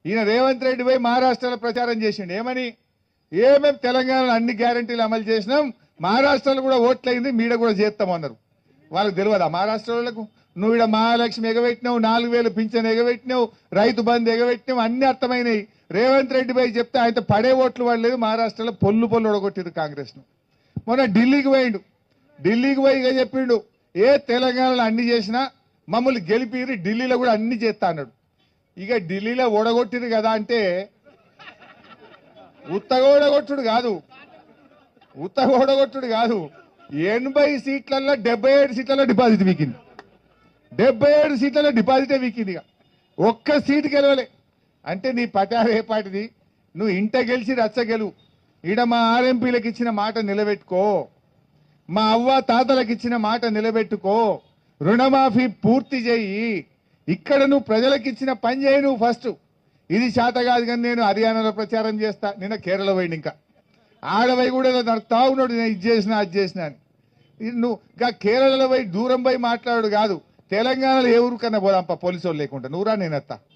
ఈయన రేవంత్ రెడ్డి పోయి మహారాష్ట్రలో ప్రచారం చేసిండు ఏమని ఏమేం తెలంగాణలో అన్ని గ్యారంటీలు అమలు చేసినాం మహారాష్ట్రలో కూడా ఓట్లయింది మీడ కూడా చేస్తామన్నారు వాళ్ళకి తెలియదా మహారాష్ట్ర వాళ్ళకు నువ్వు ఇక్కడ మహాలక్ష్మి ఎగబెట్టినావు 4000 పింఛన్ ఎగబెట్టినావు రైతు బంధు ఎగబెట్టినావు అన్ని అర్థమైనాయి రేవంత్ రెడ్డి పోయి చెప్తే ఆయన పడే ఓట్లు పడలేదు మహారాష్ట్రలో పొల్లు ఒడగొట్టిరు కాంగ్రెస్ను మొన్న ఢిల్లీకి పోయిండు ఢిల్లీకి పోయి ఇక చెప్పిండు ఏ తెలంగాణలో అన్ని చేసినా మమ్మల్ని గెలిపిరి ఢిల్లీలో కూడా అన్ని చేస్తా అన్నాడు ఇక ఢిల్లీలో ఓడగొట్టిరు కదా అంటే ఉత్తగా ఓడగొట్టుడు కాదు 80 సీట్లలో 77 సీట్లలో డిపాజిట్ వీకింది 77 సీట్లలో డిపాజిటే వీకింది ఇక ఒక్క సీటు గెలవలే అంటే నీ పటారు ఏ పాటిది నువ్వు ఇంట గెలిచి రచ్చ గెలువు ఈడ మా ఆర్ఎంపీలకు ఇచ్చిన మాట నిలబెట్టుకో మా అవ్వ తాతలకు ఇచ్చిన మాట నిలబెట్టుకో రుణమాఫీ పూర్తి చేయి ఇక్కడ నువ్వు ప్రజలకు ఇచ్చిన పని చేయి నువ్వు ఫస్ట్ ఇది చేత కాదు కానీ నేను హర్యానాలో ప్రచారం చేస్తా నిన్న కేరళ పోయింది ఇంకా ఆడవై కూడా నడుతా ఉన్నాడు నేను ఇది చేసినా అది చేసినా అని నువ్వు ఇంకా కేరళలో పోయి దూరం పోయి మాట్లాడు కాదు తెలంగాణలో ఏ ఊరికన్నా పోదాంపా పోలీసు వాళ్ళు లేకుండా నువ్వురా నేనెత్తా